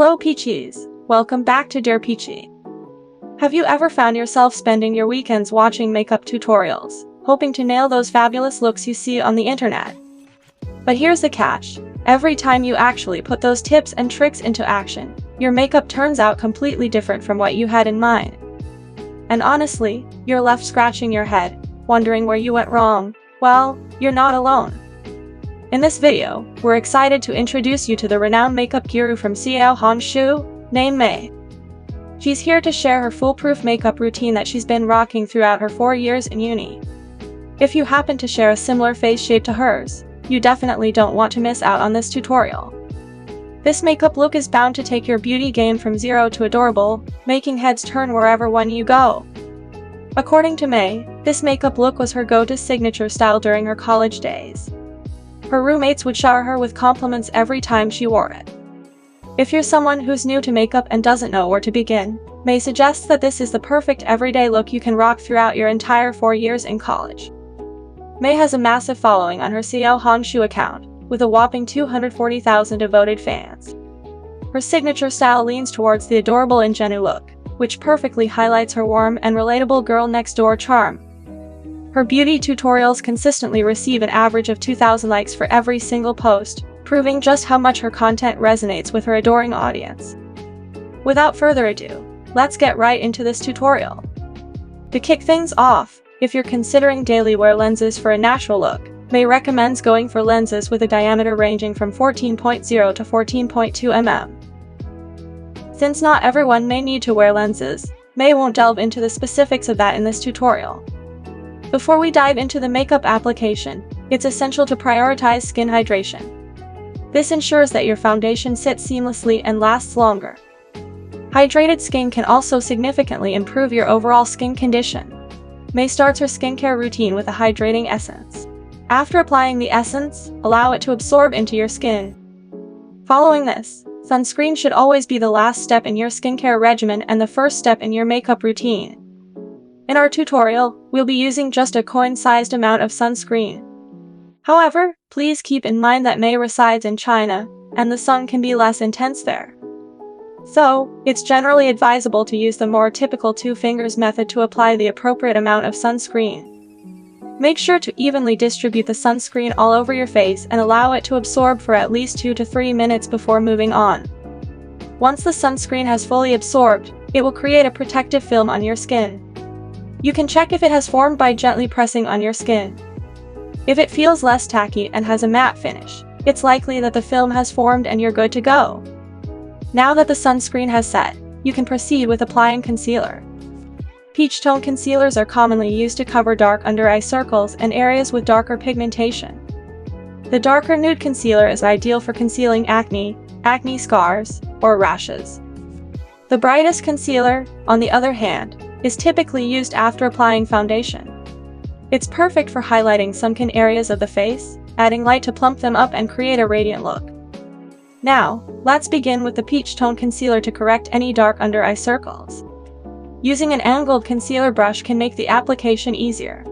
Hello peachies, welcome back to Dear Peachie. Have you ever found yourself spending your weekends watching makeup tutorials, hoping to nail those fabulous looks you see on the internet? But here's the catch, every time you actually put those tips and tricks into action, your makeup turns out completely different from what you had in mind. And honestly, you're left scratching your head, wondering where you went wrong. Well, you're not alone. In this video, we're excited to introduce you to the renowned makeup guru from XiaoHongShu, named Mei. She's here to share her foolproof makeup routine that she's been rocking throughout her 4 years in uni. If you happen to share a similar face shape to hers, you definitely don't want to miss out on this tutorial. This makeup look is bound to take your beauty game from zero to adorable, making heads turn wherever you go. According to Mei, this makeup look was her go-to signature style during her college days. Her roommates would shower her with compliments every time she wore it. If you're someone who's new to makeup and doesn't know where to begin, Mei suggests that this is the perfect everyday look you can rock throughout your entire 4 years in college. Mei has a massive following on her XiaoHongShu account, with a whopping 240,000 devoted fans. Her signature style leans towards the adorable ingenue look, which perfectly highlights her warm and relatable girl-next-door charm. Her beauty tutorials consistently receive an average of 2,000 likes for every single post, proving just how much her content resonates with her adoring audience. Without further ado, let's get right into this tutorial. To kick things off, if you're considering daily wear lenses for a natural look, Mei recommends going for lenses with a diameter ranging from 14.0 to 14.2 mm. Since not everyone may need to wear lenses, Mei won't delve into the specifics of that in this tutorial. Before we dive into the makeup application, it's essential to prioritize skin hydration. This ensures that your foundation sits seamlessly and lasts longer. Hydrated skin can also significantly improve your overall skin condition. Mei starts her skincare routine with a hydrating essence. After applying the essence, allow it to absorb into your skin. Following this, sunscreen should always be the last step in your skincare regimen and the first step in your makeup routine. In our tutorial, we'll be using just a coin-sized amount of sunscreen. However, please keep in mind that Mei resides in China, and the sun can be less intense there. So, it's generally advisable to use the more typical 2 fingers method to apply the appropriate amount of sunscreen. Make sure to evenly distribute the sunscreen all over your face and allow it to absorb for at least 2 to 3 minutes before moving on. Once the sunscreen has fully absorbed, it will create a protective film on your skin. You can check if it has formed by gently pressing on your skin. If it feels less tacky and has a matte finish, it's likely that the film has formed and you're good to go. Now that the sunscreen has set, you can proceed with applying concealer. Peach tone concealers are commonly used to cover dark under-eye circles and areas with darker pigmentation. The darker nude concealer is ideal for concealing acne scars, or rashes. The brightest concealer, on the other hand, is typically used after applying foundation. It's perfect for highlighting sunken areas of the face, adding light to plump them up and create a radiant look. Now, let's begin with the peach tone concealer to correct any dark under-eye circles. Using an angled concealer brush can make the application easier.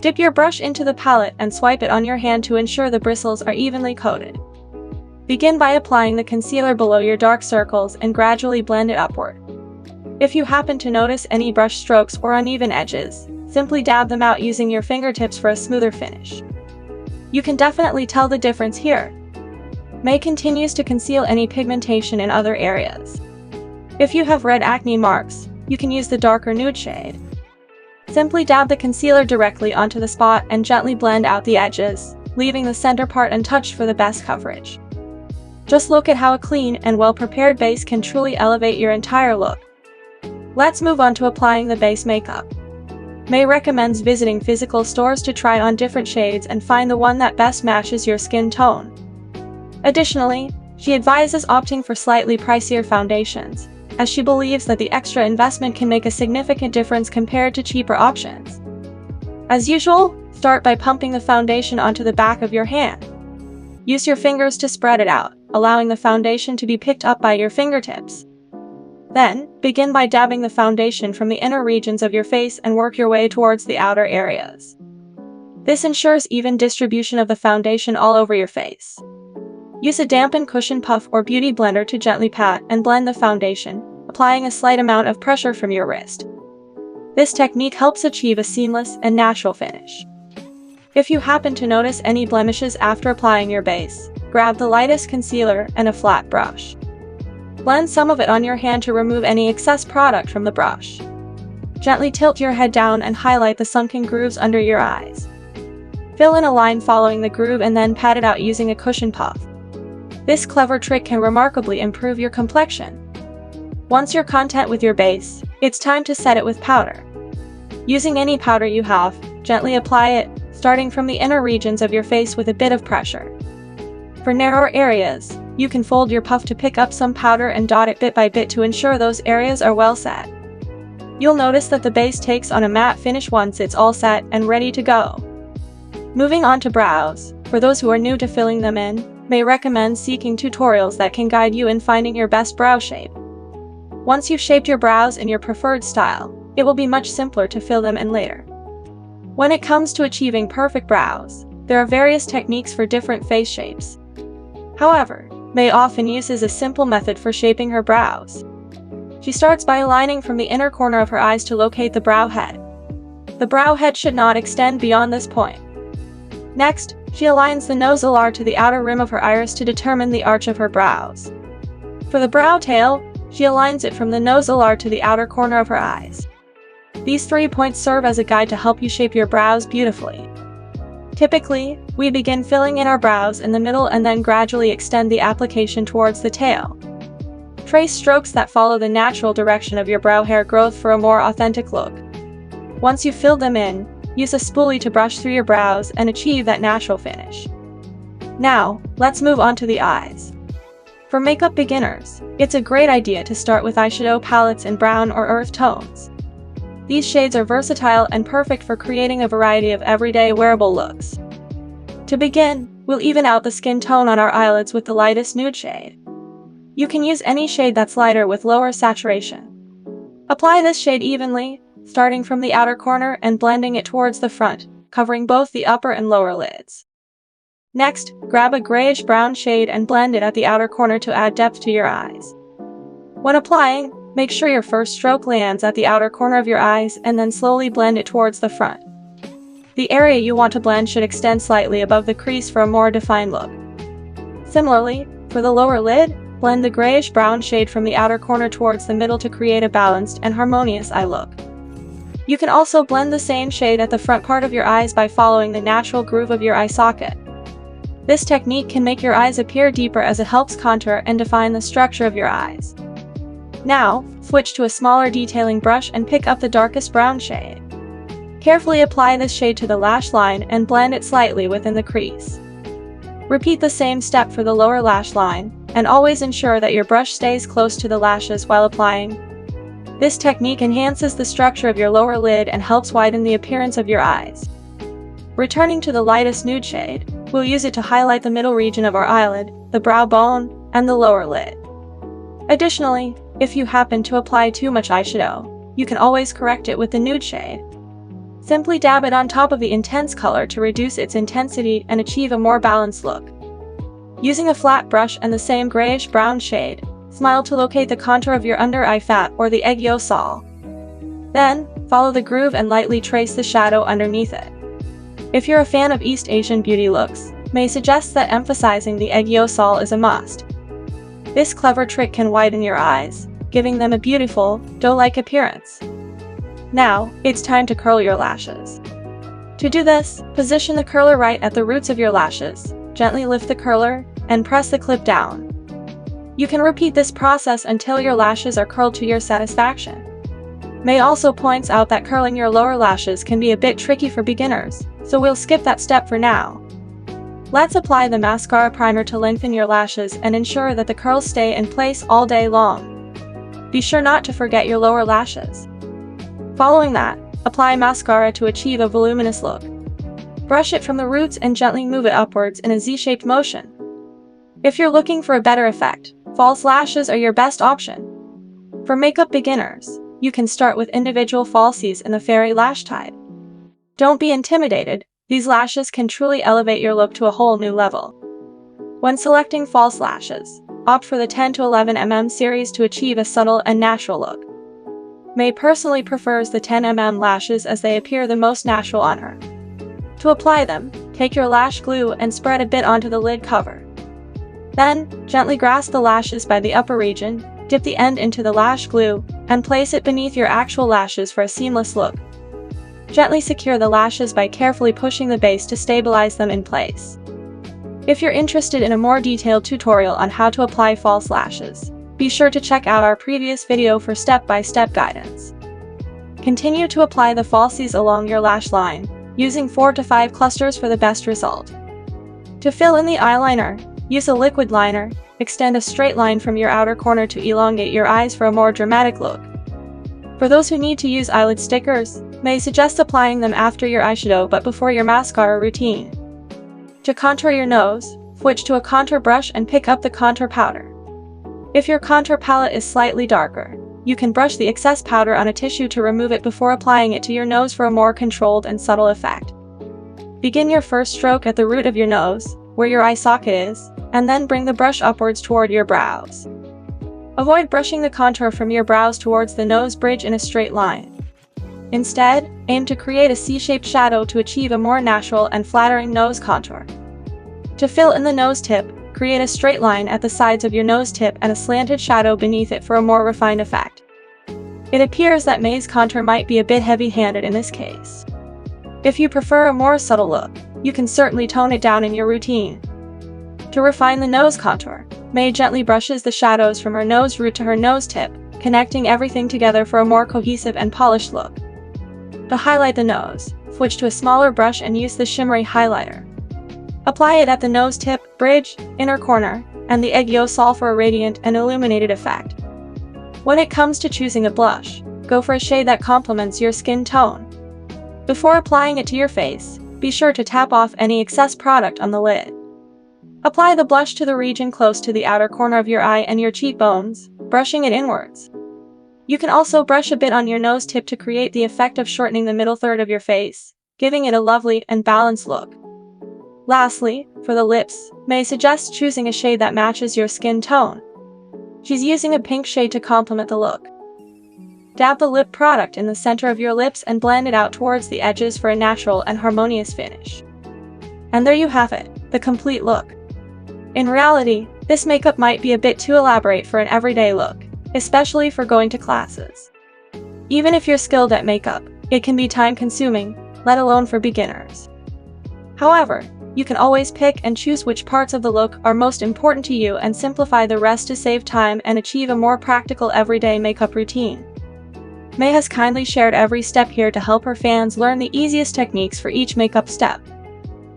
Dip your brush into the palette and swipe it on your hand to ensure the bristles are evenly coated. Begin by applying the concealer below your dark circles and gradually blend it upward. If you happen to notice any brush strokes or uneven edges, simply dab them out using your fingertips for a smoother finish. You can definitely tell the difference here. Mei continues to conceal any pigmentation in other areas. If you have red acne marks, you can use the darker nude shade. Simply dab the concealer directly onto the spot and gently blend out the edges, leaving the center part untouched for the best coverage. Just look at how a clean and well-prepared base can truly elevate your entire look. Let's move on to applying the base makeup. Mei recommends visiting physical stores to try on different shades and find the one that best matches your skin tone. Additionally, she advises opting for slightly pricier foundations, as she believes that the extra investment can make a significant difference compared to cheaper options. As usual, start by pumping the foundation onto the back of your hand. Use your fingers to spread it out, allowing the foundation to be picked up by your fingertips. Then, begin by dabbing the foundation from the inner regions of your face and work your way towards the outer areas. This ensures even distribution of the foundation all over your face. Use a dampened cushion puff or beauty blender to gently pat and blend the foundation, applying a slight amount of pressure from your wrist. This technique helps achieve a seamless and natural finish. If you happen to notice any blemishes after applying your base, grab the lightest concealer and a flat brush. Blend some of it on your hand to remove any excess product from the brush. Gently tilt your head down and highlight the sunken grooves under your eyes. Fill in a line following the groove and then pat it out using a cushion puff. This clever trick can remarkably improve your complexion. Once you're content with your base, it's time to set it with powder. Using any powder you have, gently apply it, starting from the inner regions of your face with a bit of pressure. For narrower areas, you can fold your puff to pick up some powder and dot it bit by bit to ensure those areas are well set. You'll notice that the base takes on a matte finish once it's all set and ready to go. Moving on to brows, for those who are new to filling them in, may recommend seeking tutorials that can guide you in finding your best brow shape. Once you've shaped your brows in your preferred style, it will be much simpler to fill them in later. When it comes to achieving perfect brows, there are various techniques for different face shapes. However, Mei often uses a simple method for shaping her brows. She starts by aligning from the inner corner of her eyes to locate the brow head. The brow head should not extend beyond this point. Next, she aligns the nose alar to the outer rim of her iris to determine the arch of her brows. For the brow tail, she aligns it from the nose alar to the outer corner of her eyes. These 3 points serve as a guide to help you shape your brows beautifully. Typically, we begin filling in our brows in the middle and then gradually extend the application towards the tail. Trace strokes that follow the natural direction of your brow hair growth for a more authentic look. Once you've filled them in, use a spoolie to brush through your brows and achieve that natural finish. Now, let's move on to the eyes. For makeup beginners, it's a great idea to start with eyeshadow palettes in brown or earth tones. These shades are versatile and perfect for creating a variety of everyday wearable looks. To begin, we'll even out the skin tone on our eyelids with the lightest nude shade. You can use any shade that's lighter with lower saturation. Apply this shade evenly, starting from the outer corner and blending it towards the front, covering both the upper and lower lids. Next, grab a grayish-brown shade and blend it at the outer corner to add depth to your eyes. When applying, make sure your first stroke lands at the outer corner of your eyes and then slowly blend it towards the front. The area you want to blend should extend slightly above the crease for a more defined look. Similarly, for the lower lid, blend the grayish-brown shade from the outer corner towards the middle to create a balanced and harmonious eye look. You can also blend the same shade at the front part of your eyes by following the natural groove of your eye socket. This technique can make your eyes appear deeper as it helps contour and define the structure of your eyes. Now, switch to a smaller detailing brush and pick up the darkest brown shade. Carefully apply this shade to the lash line and blend it slightly within the crease. Repeat the same step for the lower lash line, and always ensure that your brush stays close to the lashes while applying. This technique enhances the structure of your lower lid and helps widen the appearance of your eyes. Returning to the lightest nude shade, we'll use it to highlight the middle region of our eyelid, the brow bone, and the lower lid. Additionally, if you happen to apply too much eyeshadow, you can always correct it with the nude shade. Simply dab it on top of the intense color to reduce its intensity and achieve a more balanced look. Using a flat brush and the same grayish-brown shade, smile to locate the contour of your under eye fat or the egg yolk sol. Then, follow the groove and lightly trace the shadow underneath it. If you're a fan of East Asian beauty looks, Mei suggests that emphasizing the egg yolk sol is a must. This clever trick can widen your eyes, giving them a beautiful, doe-like appearance. Now, it's time to curl your lashes. To do this, position the curler right at the roots of your lashes, gently lift the curler, and press the clip down. You can repeat this process until your lashes are curled to your satisfaction. Mei also points out that curling your lower lashes can be a bit tricky for beginners, so we'll skip that step for now. Let's apply the mascara primer to lengthen your lashes and ensure that the curls stay in place all day long. Be sure not to forget your lower lashes. Following that, apply mascara to achieve a voluminous look. Brush it from the roots and gently move it upwards in a Z-shaped motion. If you're looking for a better effect, false lashes are your best option. For makeup beginners, you can start with individual falsies in the fairy lash type. Don't be intimidated, these lashes can truly elevate your look to a whole new level. When selecting false lashes, opt for the 10 to 11 mm series to achieve a subtle and natural look. Mei personally prefers the 10 mm lashes as they appear the most natural on her. To apply them, take your lash glue and spread a bit onto the lid cover. Then, gently grasp the lashes by the upper region, dip the end into the lash glue, and place it beneath your actual lashes for a seamless look. Gently secure the lashes by carefully pushing the base to stabilize them in place. If you're interested in a more detailed tutorial on how to apply false lashes, be sure to check out our previous video for step-by-step guidance. Continue to apply the falsies along your lash line, using 4 to 5 clusters for the best result. To fill in the eyeliner, use a liquid liner, extend a straight line from your outer corner to elongate your eyes for a more dramatic look. For those who need to use eyelid stickers, Mei suggests applying them after your eyeshadow but before your mascara routine. To contour your nose, switch to a contour brush and pick up the contour powder. If your contour palette is slightly darker, you can brush the excess powder on a tissue to remove it before applying it to your nose for a more controlled and subtle effect. Begin your first stroke at the root of your nose, where your eye socket is, and then bring the brush upwards toward your brows. Avoid brushing the contour from your brows towards the nose bridge in a straight line. Instead, aim to create a C-shaped shadow to achieve a more natural and flattering nose contour. To fill in the nose tip, create a straight line at the sides of your nose tip and a slanted shadow beneath it for a more refined effect. It appears that Mei's contour might be a bit heavy-handed in this case. If you prefer a more subtle look, you can certainly tone it down in your routine. To refine the nose contour, Mei gently brushes the shadows from her nose root to her nose tip, connecting everything together for a more cohesive and polished look. To highlight the nose, switch to a smaller brush and use the shimmery highlighter. Apply it at the nose tip, bridge, inner corner, and the egg yolk for a radiant and illuminated effect. When it comes to choosing a blush, go for a shade that complements your skin tone. Before applying it to your face, be sure to tap off any excess product on the lid. Apply the blush to the region close to the outer corner of your eye and your cheekbones, brushing it inwards. You can also brush a bit on your nose tip to create the effect of shortening the middle third of your face, giving it a lovely and balanced look. Lastly, for the lips, Mei suggests choosing a shade that matches your skin tone. She's using a pink shade to complement the look. Dab the lip product in the center of your lips and blend it out towards the edges for a natural and harmonious finish. And there you have it, the complete look. In reality, this makeup might be a bit too elaborate for an everyday look, especially for going to classes. Even if you're skilled at makeup, it can be time-consuming, let alone for beginners. However, you can always pick and choose which parts of the look are most important to you and simplify the rest to save time and achieve a more practical everyday makeup routine. Mei has kindly shared every step here to help her fans learn the easiest techniques for each makeup step.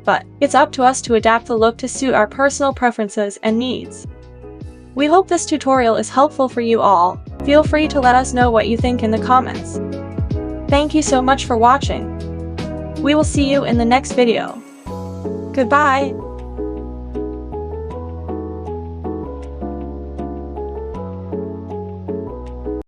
But it's up to us to adapt the look to suit our personal preferences and needs. We hope this tutorial is helpful for you all. Feel free to let us know what you think in the comments. Thank you so much for watching. We will see you in the next video. Goodbye!